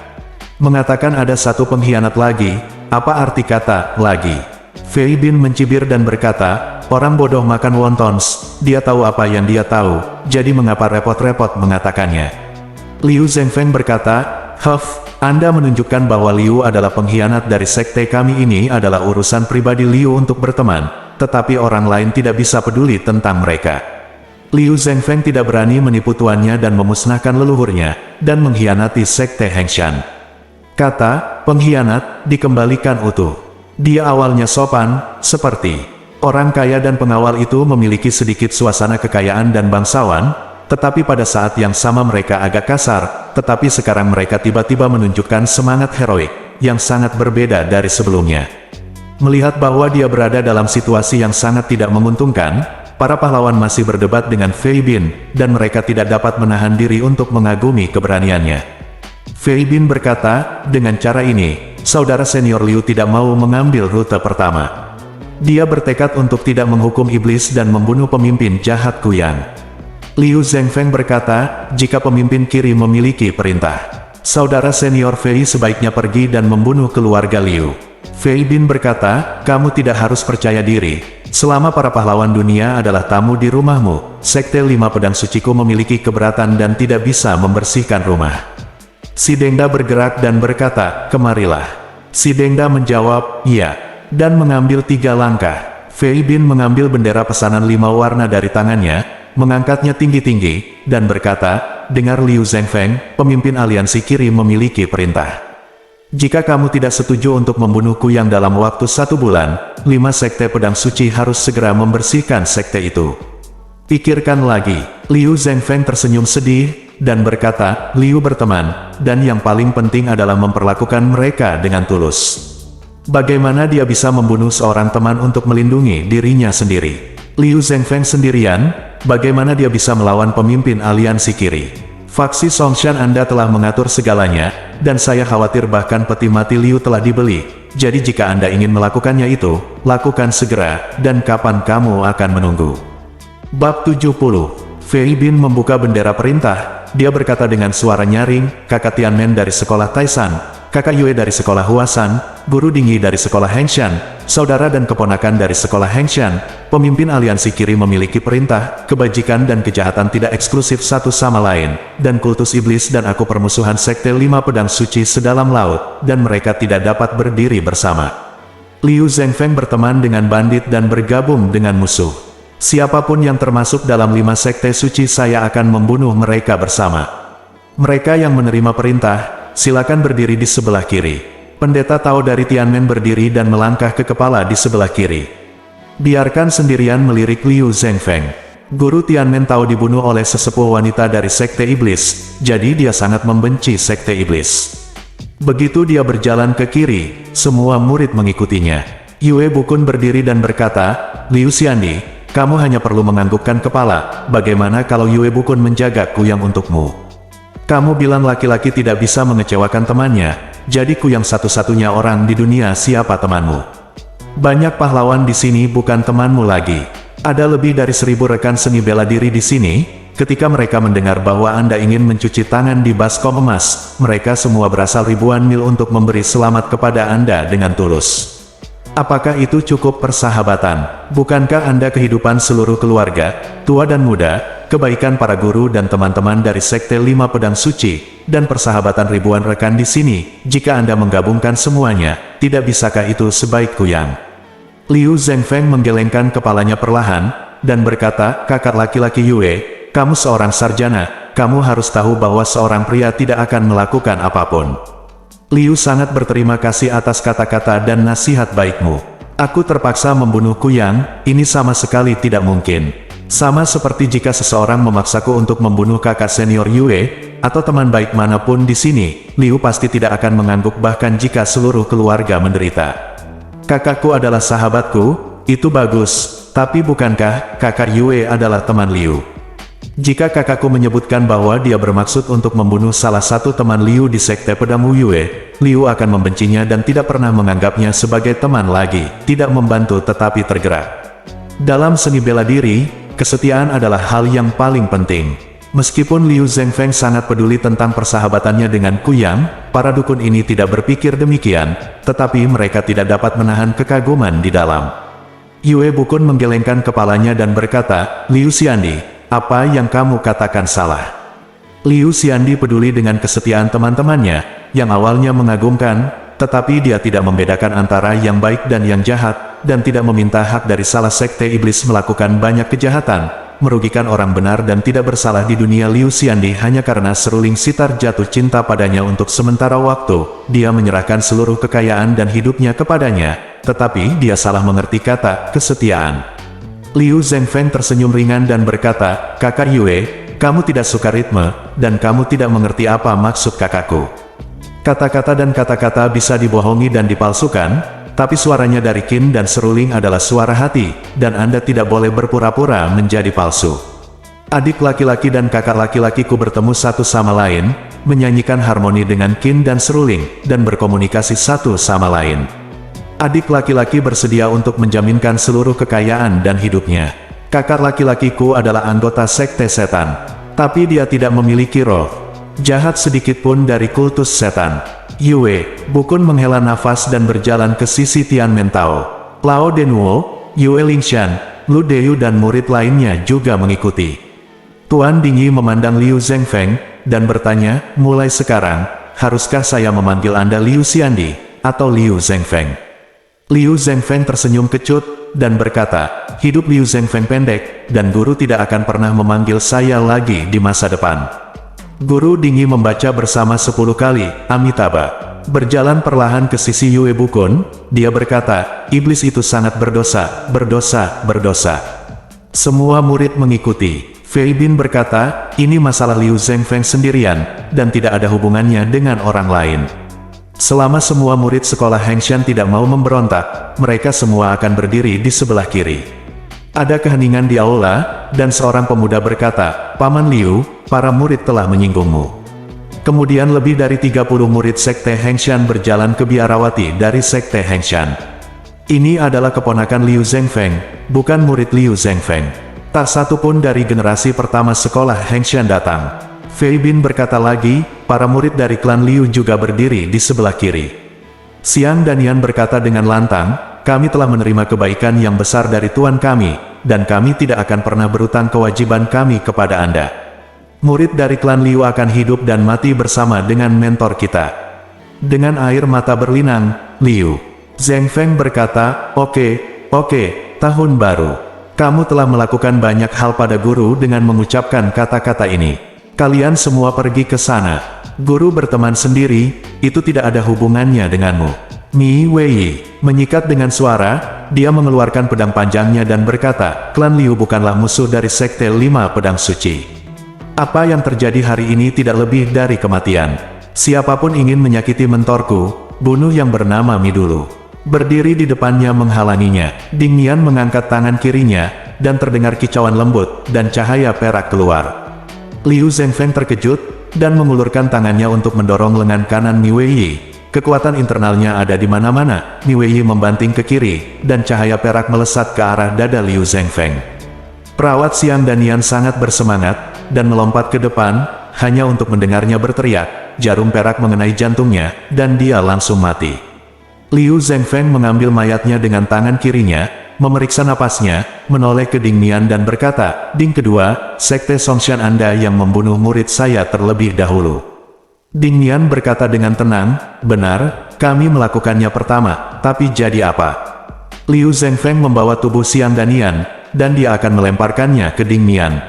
Mengatakan ada satu pengkhianat lagi, apa arti kata lagi? Fei Bin mencibir dan berkata, orang bodoh makan wontons, dia tahu apa yang dia tahu, jadi mengapa repot-repot mengatakannya? Liu Zhengfeng berkata, Anda menunjukkan bahwa Liu adalah pengkhianat dari sekte kami. Ini adalah urusan pribadi Liu untuk berteman, tetapi orang lain tidak bisa peduli tentang mereka. Liu Zhengfeng tidak berani menipu tuannya dan memusnahkan leluhurnya, dan mengkhianati sekte Hengshan. Kata, pengkhianat, dikembalikan utuh. Dia awalnya sopan, seperti orang kaya dan pengawal itu memiliki sedikit suasana kekayaan dan bangsawan, tetapi pada saat yang sama mereka agak kasar, tetapi sekarang mereka tiba-tiba menunjukkan semangat heroik, yang sangat berbeda dari sebelumnya. Melihat bahwa dia berada dalam situasi yang sangat tidak menguntungkan, para pahlawan masih berdebat dengan Fei Bin, dan mereka tidak dapat menahan diri untuk mengagumi keberaniannya. Fei Bin berkata, dengan cara ini, saudara senior Liu tidak mau mengambil rute pertama. Dia bertekad untuk tidak menghukum iblis dan membunuh pemimpin jahat Kuyang. Liu Zhengfeng berkata, jika pemimpin kiri memiliki perintah, saudara senior Fei sebaiknya pergi dan membunuh keluarga Liu. Fei Bin berkata, kamu tidak harus percaya diri. Selama para pahlawan dunia adalah tamu di rumahmu, Sekte 5 Pedang Suciku memiliki keberatan dan tidak bisa membersihkan rumah. Si Dengda bergerak dan berkata, kemarilah. Si Dengda menjawab, iya, dan mengambil 3 langkah. Fei Bin mengambil bendera pesanan 5 warna dari tangannya, mengangkatnya tinggi-tinggi, dan berkata, dengar Liu Zhengfeng, pemimpin aliansi kiri memiliki perintah. Jika kamu tidak setuju untuk membunuh Kuyang dalam waktu 1 bulan, 5 sekte pedang suci harus segera membersihkan sekte itu. Pikirkan lagi. Liu Zhengfeng tersenyum sedih, dan berkata, Liu berteman, dan yang paling penting adalah memperlakukan mereka dengan tulus. Bagaimana dia bisa membunuh seorang teman untuk melindungi dirinya sendiri? Liu Zhengfeng sendirian, bagaimana dia bisa melawan pemimpin aliansi kiri? Faksi Songshan Anda telah mengatur segalanya, dan saya khawatir bahkan peti mati Liu telah dibeli. Jadi jika Anda ingin melakukannya itu, lakukan segera, dan kapan kamu akan menunggu. Bab 70. Fei Bin membuka bendera perintah. Dia berkata dengan suara nyaring, kakak Tianmen dari sekolah Taishan, kakak Yue dari sekolah Huasan, guru Dingyi dari sekolah Hengshan, saudara dan keponakan dari sekolah Hengshan, pemimpin aliansi kiri memiliki perintah, kebajikan dan kejahatan tidak eksklusif satu sama lain, dan kultus iblis dan aku permusuhan sekte 5 pedang suci sedalam laut, dan mereka tidak dapat berdiri bersama. Liu Zhengfeng berteman dengan bandit dan bergabung dengan musuh. Siapapun yang termasuk dalam 5 sekte suci saya akan membunuh mereka bersama. Mereka yang menerima perintah, silakan berdiri di sebelah kiri. Pendeta Tao dari Tianmen berdiri dan melangkah ke kepala di sebelah kiri. Biarkan sendirian melirik Liu Zhengfeng. Guru Tianmen Tao dibunuh oleh sesepuh wanita dari sekte iblis, jadi dia sangat membenci sekte iblis. Begitu dia berjalan ke kiri, semua murid mengikutinya. Yue Bukun berdiri dan berkata, Liu Xiandi, kamu hanya perlu menganggukkan kepala, bagaimana kalau Yue Bukun menjaga Kuyang untukmu? Kamu bilang laki-laki tidak bisa mengecewakan temannya, jadi Kuyang satu-satunya orang di dunia siapa temanmu? Banyak pahlawan di sini bukan temanmu lagi. Ada lebih dari 1000 rekan seni bela diri di sini. Ketika mereka mendengar bahwa Anda ingin mencuci tangan di baskom emas, mereka semua berasal ribuan mil untuk memberi selamat kepada Anda dengan tulus. Apakah itu cukup persahabatan? Bukankah Anda kehidupan seluruh keluarga, tua dan muda, kebaikan para guru dan teman-teman dari Sekte 5 Pedang Suci, dan persahabatan ribuan rekan di sini? Jika Anda menggabungkan semuanya, tidak bisakah itu sebaik Kuyang? Liu Zhengfeng menggelengkan kepalanya perlahan, dan berkata, kakak laki-laki Yue, kamu seorang sarjana, kamu harus tahu bahwa seorang pria tidak akan melakukan apapun. Liu sangat berterima kasih atas kata-kata dan nasihat baikmu. Aku terpaksa membunuh Kuyang, ini sama sekali tidak mungkin. Sama seperti jika seseorang memaksaku untuk membunuh kakak senior Yue, atau teman baik manapun di sini, Liu pasti tidak akan mengangguk bahkan jika seluruh keluarga menderita. Kakakku adalah sahabatku, itu bagus, tapi bukankah kakak Yue adalah teman Liu? Jika kakakku menyebutkan bahwa dia bermaksud untuk membunuh salah satu teman Liu di Sekte Pedang Yue, Liu akan membencinya dan tidak pernah menganggapnya sebagai teman lagi, tidak membantu tetapi tergerak. Dalam seni bela diri, kesetiaan adalah hal yang paling penting. Meskipun Liu Zhengfeng sangat peduli tentang persahabatannya dengan Kuyang, para dukun ini tidak berpikir demikian, tetapi mereka tidak dapat menahan kekaguman di dalam. Yue Bukun menggelengkan kepalanya dan berkata, Liu Xiandi, apa yang kamu katakan salah? Liu Xiandi peduli dengan kesetiaan teman-temannya, yang awalnya mengagumkan, tetapi dia tidak membedakan antara yang baik dan yang jahat, dan tidak meminta hak dari salah sekte iblis melakukan banyak kejahatan, merugikan orang benar dan tidak bersalah di dunia. Liu Xiandi hanya karena seruling sitar jatuh cinta padanya untuk sementara waktu, dia menyerahkan seluruh kekayaan dan hidupnya kepadanya, tetapi dia salah mengerti kata kesetiaan. Liu Zhengfeng tersenyum ringan dan berkata, kakak Yue, kamu tidak suka ritme, dan kamu tidak mengerti apa maksud kakakku. Kata-kata dan kata-kata bisa dibohongi dan dipalsukan, tapi suaranya dari Qin dan seruling adalah suara hati, dan Anda tidak boleh berpura-pura menjadi palsu. Adik laki-laki dan kakak laki-lakiku bertemu satu sama lain, menyanyikan harmoni dengan Qin dan seruling, dan berkomunikasi satu sama lain. Adik laki-laki bersedia untuk menjaminkan seluruh kekayaan dan hidupnya. Kakak laki-lakiku adalah anggota sekte setan, tapi dia tidak memiliki roh jahat sedikit pun dari kultus setan. Yue, Bukun menghela nafas dan berjalan ke sisi Tianmen Tao. Lao Denwo, Yue Lingshan, Lu Deyu dan murid lainnya juga mengikuti. Tuan Dingyi memandang Liu Zhengfeng, dan bertanya, mulai sekarang, haruskah saya memanggil Anda Liu Xiandi, atau Liu Zhengfeng? Liu Zhengfeng tersenyum kecut, dan berkata, hidup Liu Zhengfeng pendek, dan guru tidak akan pernah memanggil saya lagi di masa depan. Guru Dingyi membaca bersama 10 kali, Amitabha. Berjalan perlahan ke sisi Yue Bukun, dia berkata, iblis itu sangat berdosa, berdosa, berdosa. Semua murid mengikuti. Fei Bin berkata, ini masalah Liu Zhengfeng sendirian, dan tidak ada hubungannya dengan orang lain. Selama semua murid sekolah Hengshan tidak mau memberontak, mereka semua akan berdiri di sebelah kiri. Ada keheningan di aula, dan seorang pemuda berkata, Paman Liu, para murid telah menyinggungmu. Kemudian lebih dari 30 murid sekte Hengshan berjalan ke biarawati dari sekte Hengshan. Ini adalah keponakan Liu Zhengfeng, bukan murid Liu Zhengfeng. Tak satu pun dari generasi pertama sekolah Hengshan datang. Fei Bin berkata lagi, para murid dari klan Liu juga berdiri di sebelah kiri. Xiang Danian berkata dengan lantang, kami telah menerima kebaikan yang besar dari Tuan kami, dan kami tidak akan pernah berutang kewajiban kami kepada Anda. Murid dari klan Liu akan hidup dan mati bersama dengan mentor kita. Dengan air mata berlinang, Liu Zhengfeng berkata, oke, tahun baru. Kamu telah melakukan banyak hal pada guru dengan mengucapkan kata-kata ini. Kalian semua pergi ke sana. Guru berteman sendiri, itu tidak ada hubungannya denganmu. Mi Wei menyikat dengan suara, dia mengeluarkan pedang panjangnya dan berkata, klan Liu bukanlah musuh dari sekte 5 pedang suci. Apa yang terjadi hari ini tidak lebih dari kematian. Siapapun ingin menyakiti mentorku, bunuh yang bernama Mi dulu. Berdiri di depannya menghalanginya, Ding Nian mengangkat tangan kirinya, dan terdengar kicauan lembut, dan cahaya perak keluar. Liu Zhengfeng terkejut, dan mengulurkan tangannya untuk mendorong lengan kanan Mi Wei. Kekuatan internalnya ada di mana-mana. Mi Wei membanting ke kiri, dan cahaya perak melesat ke arah dada Liu Zhengfeng. Perawat Xiang Danian sangat bersemangat, dan melompat ke depan, hanya untuk mendengarnya berteriak, jarum perak mengenai jantungnya, dan dia langsung mati. Liu Zhengfeng mengambil mayatnya dengan tangan kirinya, memeriksa napasnya, menoleh ke Ding Nian dan berkata, Ding kedua, sekte Songshan Anda yang membunuh murid saya terlebih dahulu. Ding Nian berkata dengan tenang, benar, kami melakukannya pertama, tapi jadi apa? Liu Zhengfeng membawa tubuh Xiang Danian, dan dia akan melemparkannya ke Ding Nian.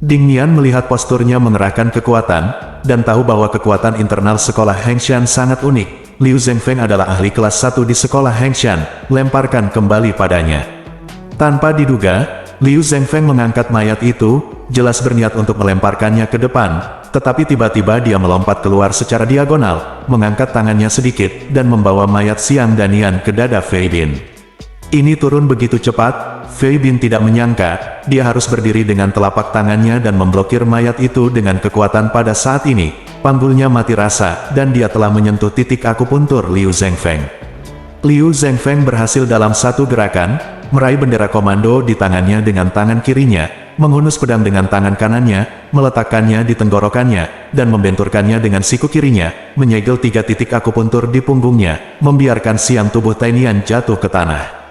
Ding Nian melihat posturnya mengerahkan kekuatan, dan tahu bahwa kekuatan internal sekolah Hengshan sangat unik. Liu Zhengfeng adalah ahli kelas 1 di sekolah Hengshan, lemparkan kembali padanya. Tanpa diduga, Liu Zhengfeng mengangkat mayat itu, jelas berniat untuk melemparkannya ke depan, tetapi tiba-tiba dia melompat keluar secara diagonal, mengangkat tangannya sedikit, dan membawa mayat Xiang Danian ke dada Fei Bin. Ini turun begitu cepat, Fei Bin tidak menyangka, dia harus berdiri dengan telapak tangannya dan memblokir mayat itu dengan kekuatan pada saat ini. Panggulnya mati rasa, dan dia telah menyentuh titik akupuntur Liu Zhengfeng. Liu Zhengfeng berhasil dalam satu gerakan, meraih bendera komando di tangannya dengan tangan kirinya, menghunus pedang dengan tangan kanannya, meletakkannya di tenggorokannya, dan membenturkannya dengan siku kirinya, menyegel 3 titik akupuntur di punggungnya, membiarkan siang tubuh Tainian jatuh ke tanah.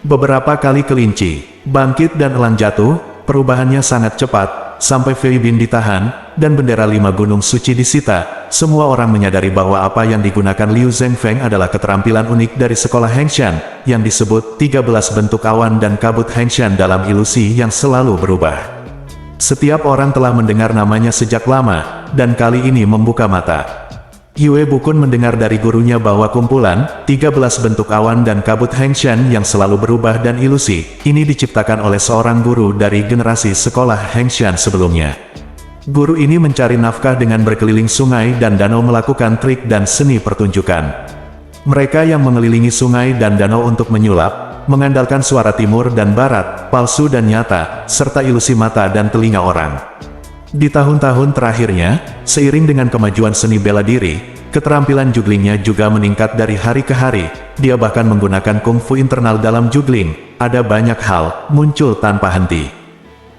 Beberapa kali kelinci, bangkit dan elang jatuh, perubahannya sangat cepat, sampai Fei Bin ditahan, dan bendera 5 gunung suci disita. Semua orang menyadari bahwa apa yang digunakan Liu Zhengfeng adalah keterampilan unik dari sekolah Hengshan, yang disebut 13 bentuk awan dan kabut Hengshan dalam ilusi yang selalu berubah. Setiap orang telah mendengar namanya sejak lama, dan kali ini membuka mata. Yue Bukun mendengar dari gurunya bahwa kumpulan 13 bentuk awan dan kabut Hengshan yang selalu berubah dan ilusi, ini diciptakan oleh seorang guru dari generasi sekolah Hengshan sebelumnya. Guru ini mencari nafkah dengan berkeliling sungai dan danau melakukan trik dan seni pertunjukan. Mereka yang mengelilingi sungai dan danau untuk menyulap, mengandalkan suara timur dan barat, palsu dan nyata, serta ilusi mata dan telinga orang. Di tahun-tahun terakhirnya, seiring dengan kemajuan seni bela diri, keterampilan juglingnya juga meningkat dari hari ke hari. Dia bahkan menggunakan kungfu internal dalam jugling. Ada banyak hal muncul tanpa henti.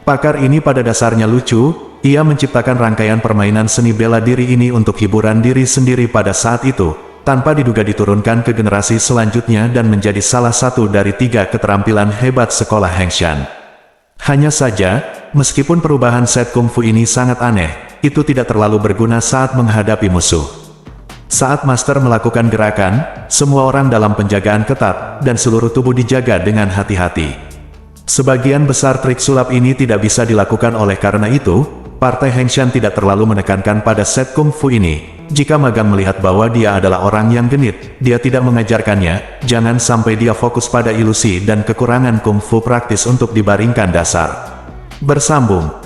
Pakar ini pada dasarnya lucu. Ia menciptakan rangkaian permainan seni bela diri ini untuk hiburan diri sendiri pada saat itu, tanpa diduga diturunkan ke generasi selanjutnya dan menjadi salah satu dari 3 keterampilan hebat sekolah Hengshan. Hanya saja, meskipun perubahan set kungfu ini sangat aneh, itu tidak terlalu berguna saat menghadapi musuh. Saat master melakukan gerakan, semua orang dalam penjagaan ketat, dan seluruh tubuh dijaga dengan hati-hati. Sebagian besar trik sulap ini tidak bisa dilakukan oleh karena itu, partai Hengshan tidak terlalu menekankan pada set kungfu ini. Jika magang melihat bahwa dia adalah orang yang genit, dia tidak mengajarkannya. Jangan sampai dia fokus pada ilusi dan kekurangan kungfu praktis untuk dibaringkan dasar. Bersambung.